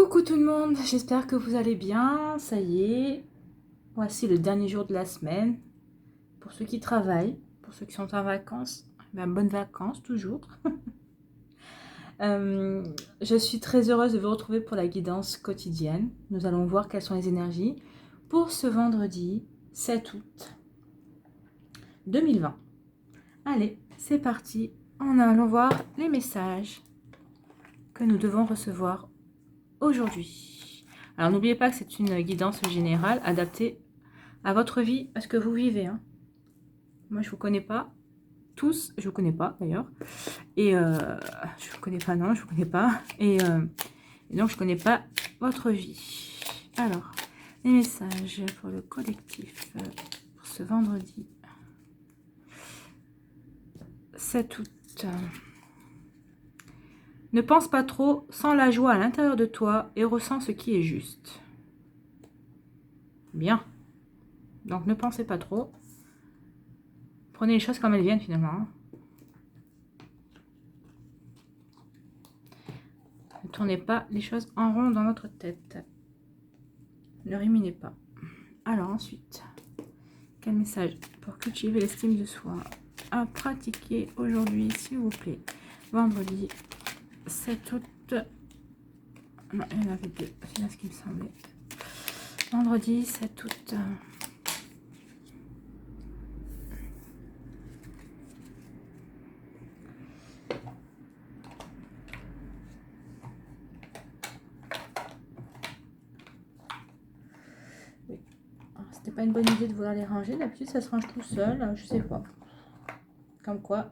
Coucou tout le monde, j'espère que vous allez bien. Ça y est, voici le dernier jour de la semaine. Pour ceux qui travaillent, pour ceux qui sont en vacances, ben, bonnes vacances toujours. Je suis très heureuse de vous retrouver pour la guidance quotidienne. Nous allons voir quelles sont les énergies pour ce vendredi 7 août 2020. Allez, c'est parti. Allons voir les messages que nous devons recevoir aujourd'hui. Alors n'oubliez pas que c'est une guidance générale adaptée à votre vie, à ce que vous vivez. Hein. Moi je vous connais pas tous, je vous connais pas d'ailleurs. Et je vous connais pas, non, je vous connais pas. Et donc je connais pas votre vie. Alors, les messages pour le collectif pour ce vendredi 7 août. Ne pense pas trop, sens la joie à l'intérieur de toi et ressens ce qui est juste. Bien. Donc ne pensez pas trop. Prenez les choses comme elles viennent finalement. Ne tournez pas les choses en rond dans votre tête. Ne ruminez pas. Alors ensuite, quel message pour cultiver l'estime de soi à pratiquer aujourd'hui, s'il vous plaît. Vendredi 7 août. Non, il y en avait deux. C'est là ce qui me semblait. Vendredi 7 août. Oui. C'était pas une bonne idée de vouloir les ranger. D'habitude, ça se range tout seul. Je sais pas. Comme quoi,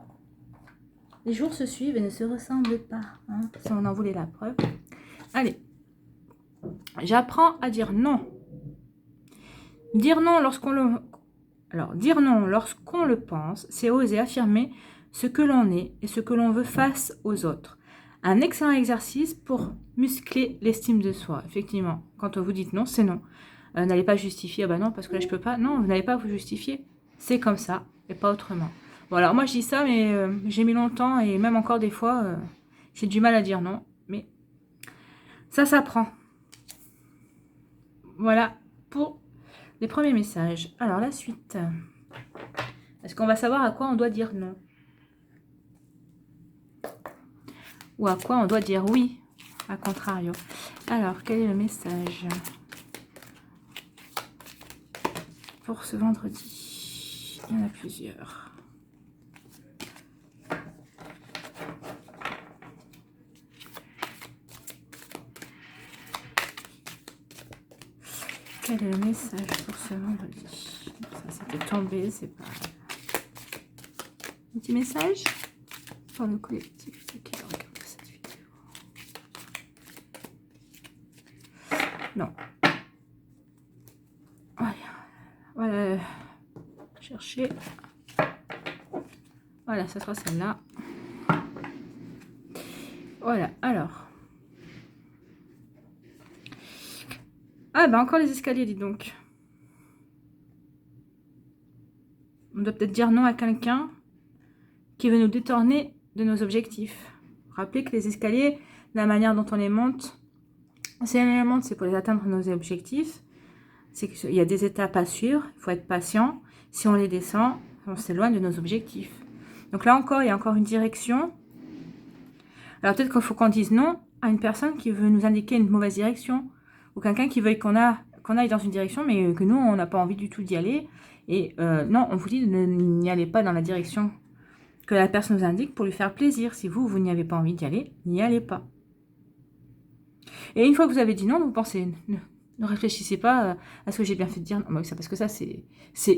les jours se suivent et ne se ressemblent pas. Hein, si on en voulait la preuve. Allez. J'apprends à dire non. Dire non lorsqu'on le... Alors, dire non lorsqu'on le pense, c'est oser affirmer ce que l'on est et ce que l'on veut face aux autres. Un excellent exercice pour muscler l'estime de soi. Effectivement, quand vous dites non, c'est non. N'allez pas justifier, ah bah non, parce que là je peux pas. Non, vous n'allez pas vous justifier. C'est comme ça et pas autrement. Bon, alors moi je dis ça, mais j'ai mis longtemps et même encore des fois, j'ai du mal à dire non. Mais ça s'apprend. Voilà pour les premiers messages. Alors la suite. Est-ce qu'on va savoir à quoi on doit dire non? Ou à quoi on doit dire oui, à contrario. Alors, quel est le message pour ce vendredi? Il y en a plusieurs. Quel est le message pour ce vendredi? Ça, c'était tombé, c'est pas... Un petit message pour le collectif qui regarde cette vidéo. Non. Voilà. Chercher. Voilà, ça sera celle-là. Voilà, alors. Ah, bah encore les escaliers, dis donc. On doit peut-être dire non à quelqu'un qui veut nous détourner de nos objectifs. Rappelez que les escaliers, la manière dont on les monte, c'est pour les atteindre nos objectifs. C'est qu'il y a des étapes à suivre, il faut être patient. Si on les descend, on s'éloigne de nos objectifs. Donc là encore, il y a encore une direction. Alors peut-être qu'il faut qu'on dise non à une personne qui veut nous indiquer une mauvaise direction. Ou quelqu'un qui veut qu'on aille dans une direction, mais que nous, on n'a pas envie du tout d'y aller. Et non, on vous dit, n'y allez pas dans la direction que la personne nous indique pour lui faire plaisir. Si vous n'y avez pas envie d'y aller, n'y allez pas. Et une fois que vous avez dit non, vous pensez, ne réfléchissez pas à ce que j'ai bien fait de dire non. Parce que ça, c'est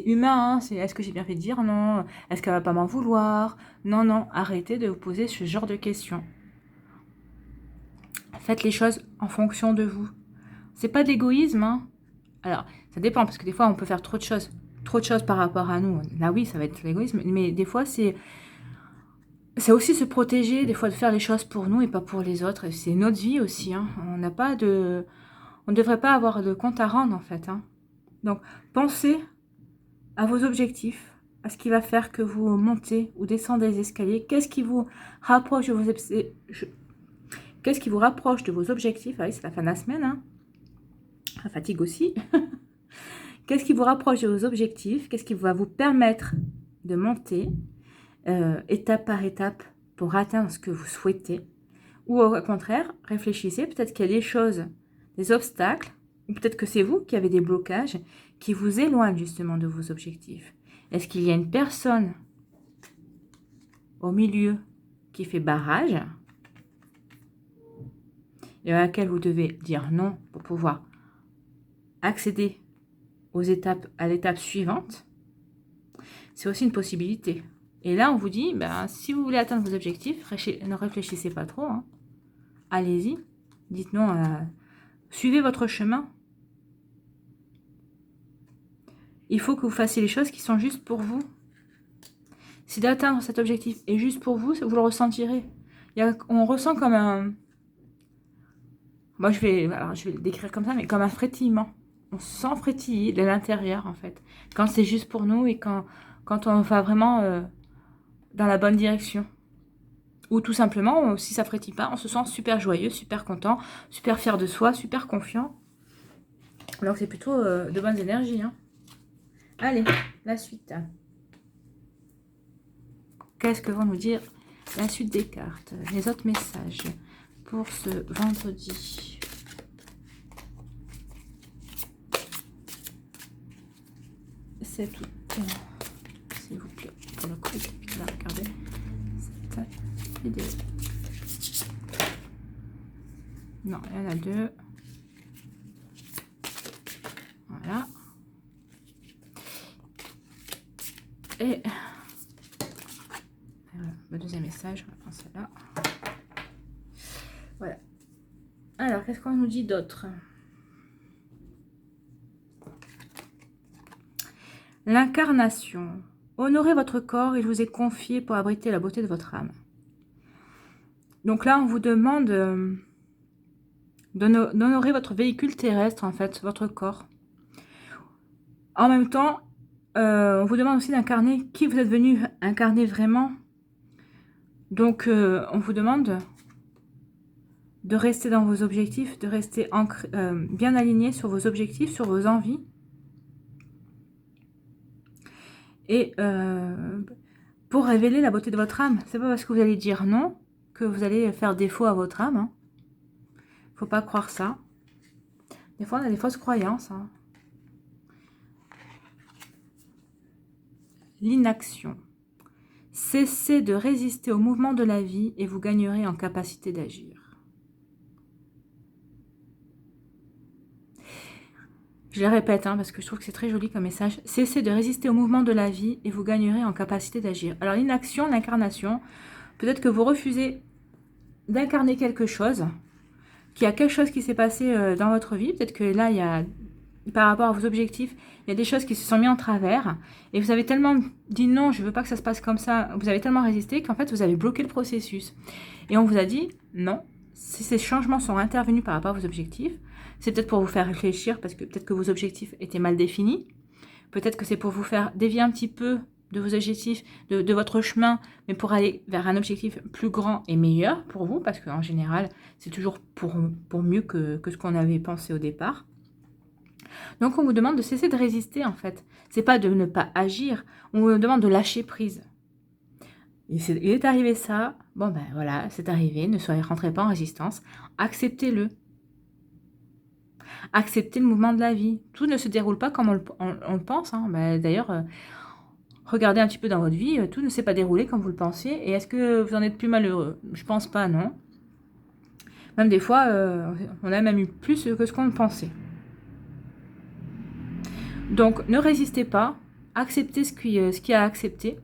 humain. Hein, est-ce que j'ai bien fait de dire non? Est-ce qu'elle va pas m'en vouloir? Non, non, arrêtez de vous poser ce genre de questions. Faites les choses en fonction de vous. C'est pas de l'égoïsme. Hein. Alors, ça dépend, parce que des fois, on peut faire trop de choses par rapport à nous. Là, oui, ça va être l'égoïsme. Mais des fois, c'est aussi se protéger, des fois de faire les choses pour nous et pas pour les autres. C'est notre vie aussi. Hein. On ne devrait pas avoir de compte à rendre en fait. Hein. Donc pensez à vos objectifs, à ce qui va faire que vous montez ou descendez les escaliers. Qu'est-ce qui vous rapproche de vos Qu'est-ce qui vous rapproche de vos objectifs? Ah oui, c'est la fin de la semaine, hein. La fatigue aussi. Qu'est-ce qui vous rapproche de vos objectifs? Qu'est-ce qui va vous permettre de monter étape par étape pour atteindre ce que vous souhaitez? Ou au contraire, réfléchissez, peut-être qu'il y a des choses, des obstacles, ou peut-être que c'est vous qui avez des blocages qui vous éloignent justement de vos objectifs. Est-ce qu'il y a une personne au milieu qui fait barrage et à laquelle vous devez dire non pour pouvoir accéder à l'étape suivante? C'est aussi une possibilité. Et là, on vous dit, ben, si vous voulez atteindre vos objectifs, ne réfléchissez pas trop. Hein. Allez-y. Dites non. Suivez votre chemin. Il faut que vous fassiez les choses qui sont justes pour vous. Si d'atteindre cet objectif est juste pour vous, vous le ressentirez. On ressent comme un... Moi, je vais le décrire comme ça, mais comme un frétillement. On se sent frétiller de l'intérieur, en fait. Quand c'est juste pour nous et quand on va vraiment dans la bonne direction. Ou tout simplement, si ça frétille pas, on se sent super joyeux, super content, super fier de soi, super confiant. Alors que c'est plutôt de bonnes énergies. Hein. Allez, la suite. Qu'est-ce que vont nous dire la suite des cartes? Les autres messages pour ce vendredi. C'est tout. S'il vous plaît, pour le coup, là, regardez cette vidéo. Non, il y en a deux. Voilà. Et voilà, le deuxième message, on va prendre celle-là. Voilà. Alors, qu'est-ce qu'on nous dit d'autre? L'incarnation. Honorez votre corps, il vous est confié pour abriter la beauté de votre âme. Donc là, on vous demande d'honorer votre véhicule terrestre, en fait, votre corps. En même temps, on vous demande aussi d'incarner qui vous êtes venu incarner vraiment. Donc, on vous demande de rester dans vos objectifs, de rester bien aligné sur vos objectifs, sur vos envies. Et pour révéler la beauté de votre âme, c'est pas parce que vous allez dire non que vous allez faire défaut à votre âme. Hein. Faut pas croire ça. Des fois, on a des fausses croyances. Hein. L'inaction. Cessez de résister au mouvement de la vie et vous gagnerez en capacité d'agir. Je le répète, hein, parce que je trouve que c'est très joli comme message. Cessez de résister au mouvement de la vie et vous gagnerez en capacité d'agir. Alors l'inaction, l'incarnation, peut-être que vous refusez d'incarner quelque chose, qu'il y a quelque chose qui s'est passé dans votre vie. Peut-être que là, il y a, par rapport à vos objectifs, il y a des choses qui se sont mises en travers. Et vous avez tellement dit non, je ne veux pas que ça se passe comme ça. Vous avez tellement résisté qu'en fait, vous avez bloqué le processus. Et on vous a dit non, si ces changements sont intervenus par rapport à vos objectifs, c'est peut-être pour vous faire réfléchir parce que peut-être que vos objectifs étaient mal définis. Peut-être que c'est pour vous faire dévier un petit peu de vos objectifs, de votre chemin, mais pour aller vers un objectif plus grand et meilleur pour vous, parce qu'en général, c'est toujours pour mieux que ce qu'on avait pensé au départ. Donc, on vous demande de cesser de résister, en fait. C'est pas de ne pas agir, on vous demande de lâcher prise. Il est arrivé ça, bon ben voilà, c'est arrivé, ne rentrez pas en résistance, acceptez-le. Acceptez le mouvement de la vie. Tout ne se déroule pas comme on le pense. Hein. Ben, d'ailleurs, regardez un petit peu dans votre vie, tout ne s'est pas déroulé comme vous le pensiez. Et est-ce que vous en êtes plus malheureux? Je pense pas, non. Même des fois, on a même eu plus que ce qu'on pensait. Donc, ne résistez pas. Acceptez ce qui est à accepter.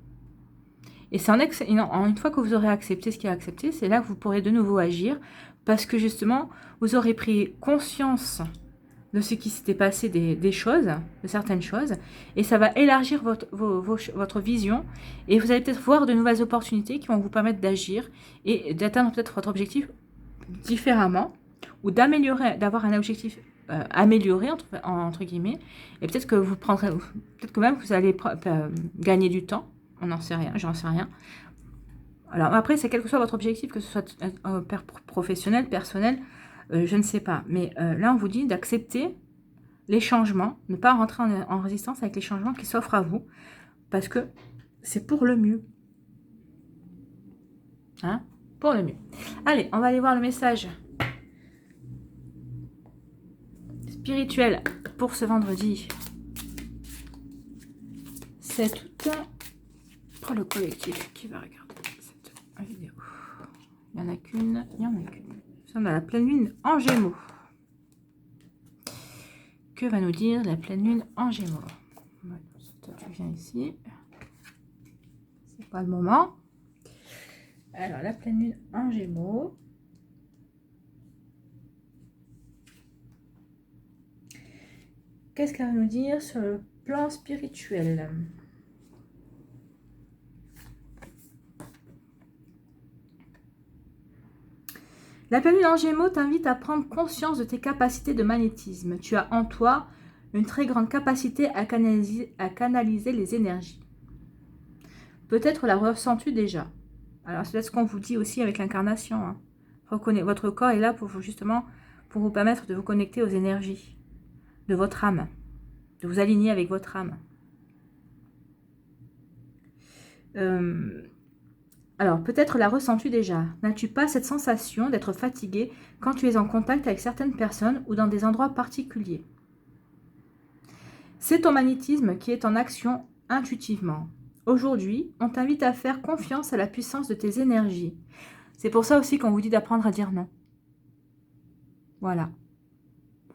Et c'est une fois que vous aurez accepté ce qui est à accepter, c'est là que vous pourrez de nouveau agir. Parce que justement, vous aurez pris conscience de ce qui s'était passé des choses, de certaines choses, et ça va élargir votre vision, et vous allez peut-être voir de nouvelles opportunités qui vont vous permettre d'agir et d'atteindre peut-être votre objectif différemment, ou d'avoir un objectif amélioré, entre guillemets, et peut-être que peut-être que même vous allez gagner du temps, on n'en sait rien, j'en sais rien, Alors après, c'est quel que soit votre objectif, que ce soit professionnel, personnel, je ne sais pas. Mais là, on vous dit d'accepter les changements, ne pas rentrer en résistance avec les changements qui s'offrent à vous, parce que c'est pour le mieux. Hein? Pour le mieux. Allez, on va aller voir le message spirituel pour ce vendredi 7 août pour le collectif qui va regarder cette vidéo. Il n'y en a qu'une, il n'y en a qu'une. On a la pleine lune en Gémeaux. Que va nous dire la pleine lune en Gémeaux? Voilà, toi, tu viens ici. C'est pas le moment. Alors, la pleine lune en Gémeaux. Qu'est-ce qu'elle va nous dire sur le plan spirituel? La pleine lune en Gémeaux t'invite à prendre conscience de tes capacités de magnétisme. Tu as en toi une très grande capacité à canaliser les énergies. Peut-être la ressens-tu déjà. Alors, c'est ce qu'on vous dit aussi avec l'incarnation. Hein. Votre corps est là pour vous, justement, pour vous permettre de vous connecter aux énergies de votre âme, de vous aligner avec votre âme. Alors, peut-être la ressens-tu déjà. N'as-tu pas cette sensation d'être fatigué quand tu es en contact avec certaines personnes ou dans des endroits particuliers? C'est ton magnétisme qui est en action intuitivement. Aujourd'hui, on t'invite à faire confiance à la puissance de tes énergies. C'est pour ça aussi qu'on vous dit d'apprendre à dire non. Voilà.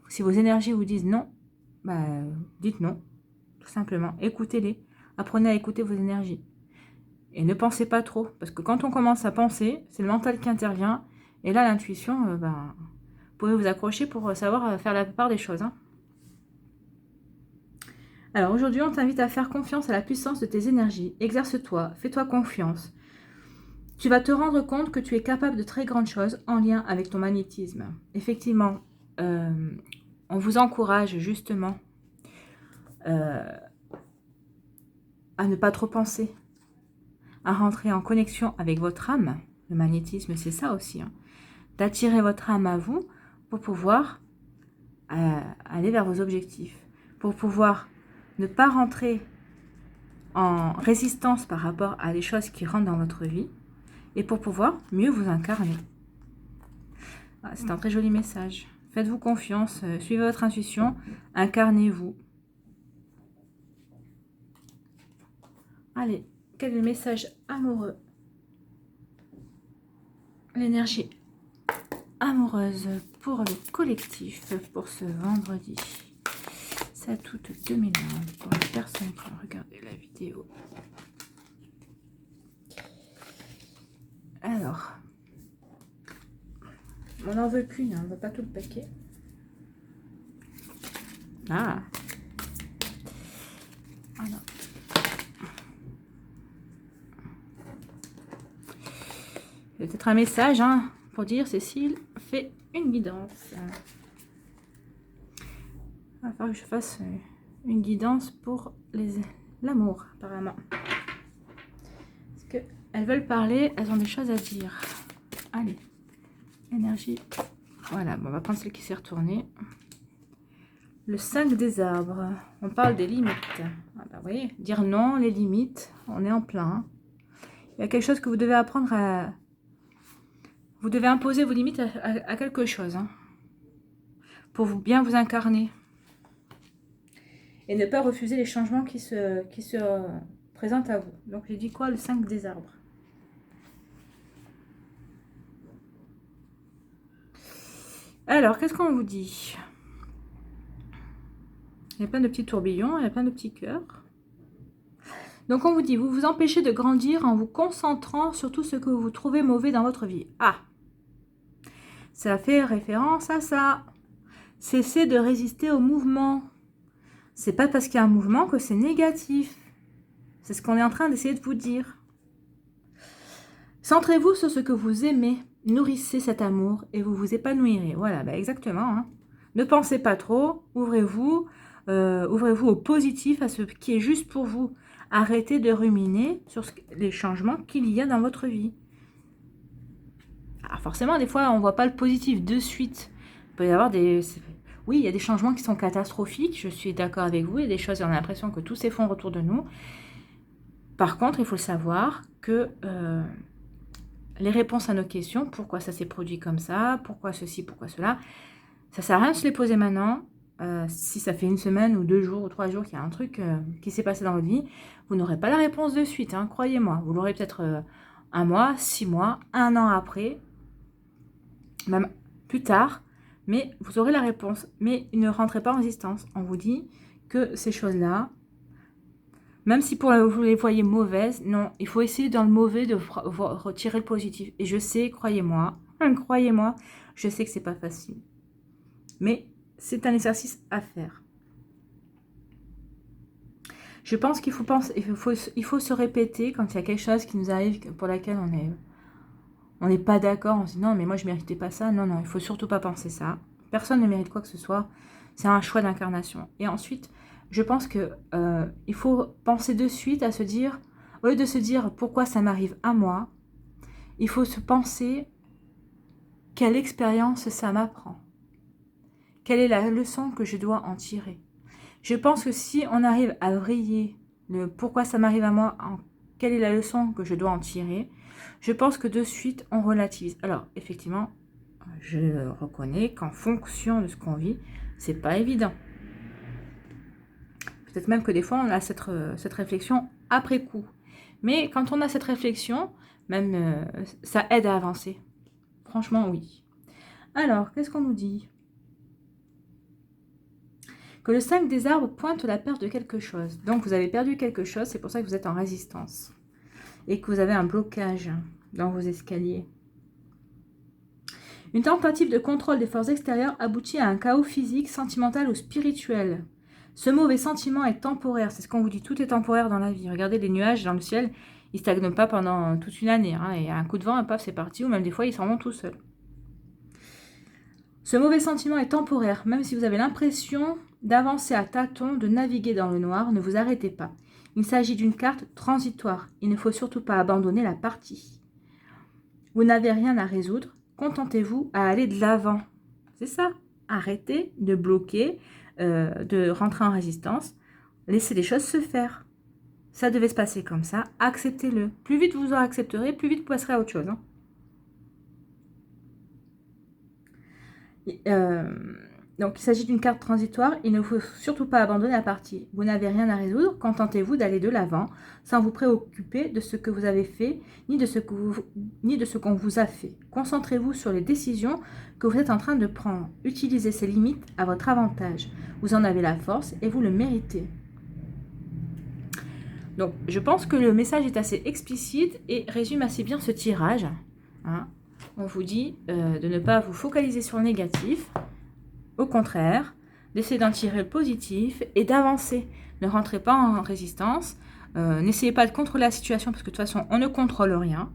Si vos énergies vous disent non, bah, dites non, tout simplement. Écoutez-les. Apprenez à écouter vos énergies. Et ne pensez pas trop, parce que quand on commence à penser, c'est le mental qui intervient. Et là, l'intuition, vous pouvez vous accrocher pour savoir faire la part des choses. Hein. Alors aujourd'hui, on t'invite à faire confiance à la puissance de tes énergies. Exerce-toi, fais-toi confiance. Tu vas te rendre compte que tu es capable de très grandes choses en lien avec ton magnétisme. Effectivement, on vous encourage justement à ne pas trop penser, à rentrer en connexion avec votre âme. Le magnétisme, c'est ça aussi. Hein. D'attirer votre âme à vous pour pouvoir aller vers vos objectifs. Pour pouvoir ne pas rentrer en résistance par rapport à des choses qui rentrent dans votre vie. Et pour pouvoir mieux vous incarner. C'est un très joli message. Faites-vous confiance, suivez votre intuition, incarnez-vous. Allez, quel est le message amoureux? L'énergie amoureuse pour le collectif pour ce vendredi 7 août 2020 pour les personnes qui ont regardé la vidéo. Alors, on n'en veut plus, hein, on ne veut pas tout le paquet. Ah. Alors. Il y a peut-être un message hein, pour dire Cécile, fais une guidance. Il va falloir que je fasse une guidance pour l'amour, apparemment. Parce qu'elles veulent parler, elles ont des choses à dire. Allez, énergie. Voilà, bon, on va prendre celle qui s'est retournée. Le 5 des arbres. On parle des limites. Ah bah, vous voyez, dire non, les limites, on est en plein. Hein. Il y a quelque chose que vous devez apprendre à... Vous devez imposer vos limites à quelque chose. Hein, pour bien vous incarner. Et ne pas refuser les changements qui se présentent à vous. Donc, j'ai dit quoi? Le 5 des arbres. Alors, qu'est-ce qu'on vous dit? Il y a plein de petits tourbillons, il y a plein de petits cœurs. Donc, on vous dit, vous vous empêchez de grandir en vous concentrant sur tout ce que vous trouvez mauvais dans votre vie. Ah! Ça fait référence à ça. Cessez de résister au mouvement. C'est pas parce qu'il y a un mouvement que c'est négatif. C'est ce qu'on est en train d'essayer de vous dire. Centrez-vous sur ce que vous aimez. Nourrissez cet amour et vous vous épanouirez. Voilà, bah exactement. Hein. Ne pensez pas trop. Ouvrez-vous au positif, à ce qui est juste pour vous. Arrêtez de ruminer sur les changements qu'il y a dans votre vie. Alors forcément, des fois, on ne voit pas le positif de suite. Il peut y avoir des... Oui, il y a des changements qui sont catastrophiques, je suis d'accord avec vous. Il y a des choses, on a l'impression que tout s'effondre autour de nous. Par contre, il faut savoir que les réponses à nos questions, pourquoi ça s'est produit comme ça, pourquoi ceci, pourquoi cela, ça ne sert à rien de se les poser maintenant. Si ça fait 1 semaine ou 2 jours ou 3 jours qu'il y a un truc qui s'est passé dans votre vie, vous n'aurez pas la réponse de suite, hein, croyez-moi. Vous l'aurez peut-être 1 mois, 6 mois, 1 an après, même plus tard, mais vous aurez la réponse. Mais ne rentrez pas en résistance. On vous dit que ces choses-là, même si vous les voyez mauvaises, non, il faut essayer dans le mauvais de retirer le positif. Et je sais, croyez-moi, je sais que c'est pas facile. Mais c'est un exercice à faire. Je pense qu'il faut penser, il faut se répéter quand il y a quelque chose qui nous arrive pour laquelle on n'est pas d'accord. On se dit non, mais moi je méritais pas ça. Non, non, il faut surtout pas penser ça. Personne ne mérite quoi que ce soit. C'est un choix d'incarnation. Et ensuite, je pense que il faut penser de suite à se dire, au lieu de se dire pourquoi ça m'arrive à moi, il faut se penser quelle expérience ça m'apprend. Quelle est la leçon que je dois en tirer? Je pense que si on arrive à vriller le pourquoi ça m'arrive à moi, quelle est la leçon que je dois en tirer, je pense que de suite on relativise. Alors effectivement, je reconnais qu'en fonction de ce qu'on vit, c'est pas évident. Peut-être même que des fois on a cette réflexion après coup. Mais quand on a cette réflexion, même ça aide à avancer. Franchement, oui. Alors, qu'est-ce qu'on nous dit? Que le 5 des arbres pointe la perte de quelque chose. Donc, vous avez perdu quelque chose, c'est pour ça que vous êtes en résistance. Et que vous avez un blocage dans vos escaliers. Une tentative de contrôle des forces extérieures aboutit à un chaos physique, sentimental ou spirituel. Ce mauvais sentiment est temporaire. C'est ce qu'on vous dit, tout est temporaire dans la vie. Regardez les nuages dans le ciel, ils ne stagnent pas pendant toute une année. Hein, et un coup de vent, paf, c'est parti. Ou même des fois, ils s'en vont tout seuls. Ce mauvais sentiment est temporaire. Même si vous avez l'impression d'avancer à tâtons, de naviguer dans le noir, ne vous arrêtez pas. Il s'agit d'une carte transitoire. Il ne faut surtout pas abandonner la partie. Vous n'avez rien à résoudre. Contentez-vous à aller de l'avant. C'est ça. Arrêtez de bloquer, de rentrer en résistance. Laissez les choses se faire. Ça devait se passer comme ça. Acceptez-le. Plus vite vous en accepterez, plus vite vous passerez à autre chose. Hein. Donc, il s'agit d'une carte transitoire. Il ne faut surtout pas abandonner la partie. Vous n'avez rien à résoudre. Contentez-vous d'aller de l'avant sans vous préoccuper de ce que vous avez fait ni de ce qu'on vous a fait. Concentrez-vous sur les décisions que vous êtes en train de prendre. Utilisez ces limites à votre avantage. Vous en avez la force et vous le méritez. Donc, je pense que le message est assez explicite et résume assez bien ce tirage. Hein. On vous dit de ne pas vous focaliser sur le négatif. Au contraire, d'essayer d'en tirer le positif et d'avancer. Ne rentrez pas en résistance. N'essayez pas de contrôler la situation parce que de toute façon, on ne contrôle rien.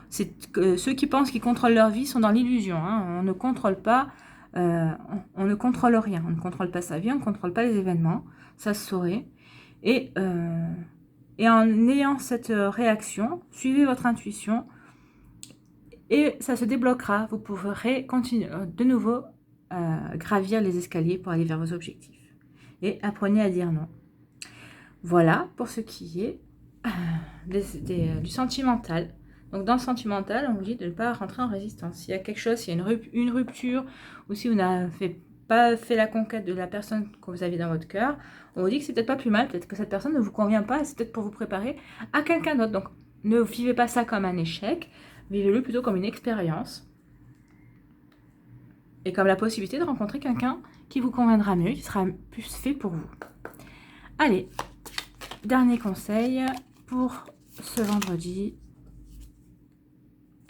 Ceux qui pensent qu'ils contrôlent leur vie sont dans l'illusion. Hein. On ne contrôle pas, on ne contrôle rien. On ne contrôle pas sa vie, on ne contrôle pas les événements. Ça se saurait. Et en ayant cette réaction, suivez votre intuition et ça se débloquera. Vous pourrez continuer de nouveau gravir les escaliers pour aller vers vos objectifs. Et apprenez à dire non. Voilà pour ce qui est du sentimental. Donc dans le sentimental, on vous dit de ne pas rentrer en résistance. S'il y a quelque chose, s'il y a une rupture, ou si vous n'avez pas fait la conquête de la personne que vous aviez dans votre cœur, on vous dit que c'est peut-être pas plus mal, peut-être que cette personne ne vous convient pas, et c'est peut-être pour vous préparer à quelqu'un d'autre. Donc ne vivez pas ça comme un échec, vivez-le plutôt comme une expérience. Et comme la possibilité de rencontrer quelqu'un qui vous conviendra mieux, qui sera plus fait pour vous. Allez, dernier conseil pour ce vendredi.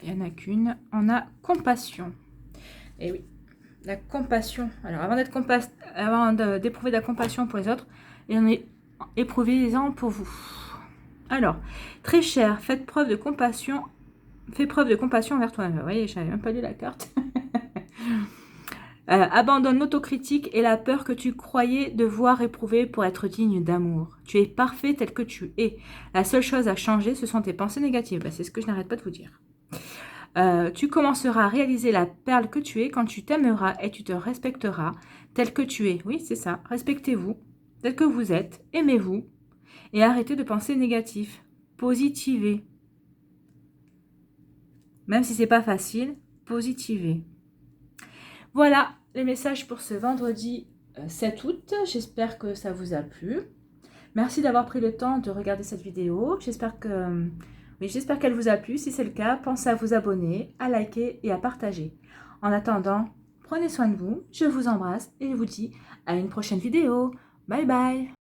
Il n'y en a qu'une. On a compassion. Et oui, la compassion. Alors, avant d'éprouver de la compassion pour les autres, éprouvez-en pour vous. Alors, très cher, faites preuve de compassion. Fais preuve de compassion envers toi-même. Vous voyez, je n'avais même pas lu la carte. Abandonne l'autocritique et la peur que tu croyais devoir éprouver pour être digne d'amour. Tu es parfait tel que tu es. La seule chose à changer, ce sont tes pensées négatives. C'est ce que je n'arrête pas de vous dire. Tu commenceras à réaliser la perle que tu es quand tu t'aimeras et tu te respecteras tel que tu es. Oui, c'est ça. Respectez-vous tel que vous êtes. Aimez-vous. Et arrêtez de penser négatif. Positivez. Même si c'est pas facile, positivez. Voilà les messages pour ce vendredi 7 août. J'espère que ça vous a plu. Merci d'avoir pris le temps de regarder cette vidéo. J'espère qu'elle vous a plu. Si c'est le cas, pensez à vous abonner, à liker et à partager. En attendant, prenez soin de vous. Je vous embrasse et je vous dis à une prochaine vidéo. Bye bye.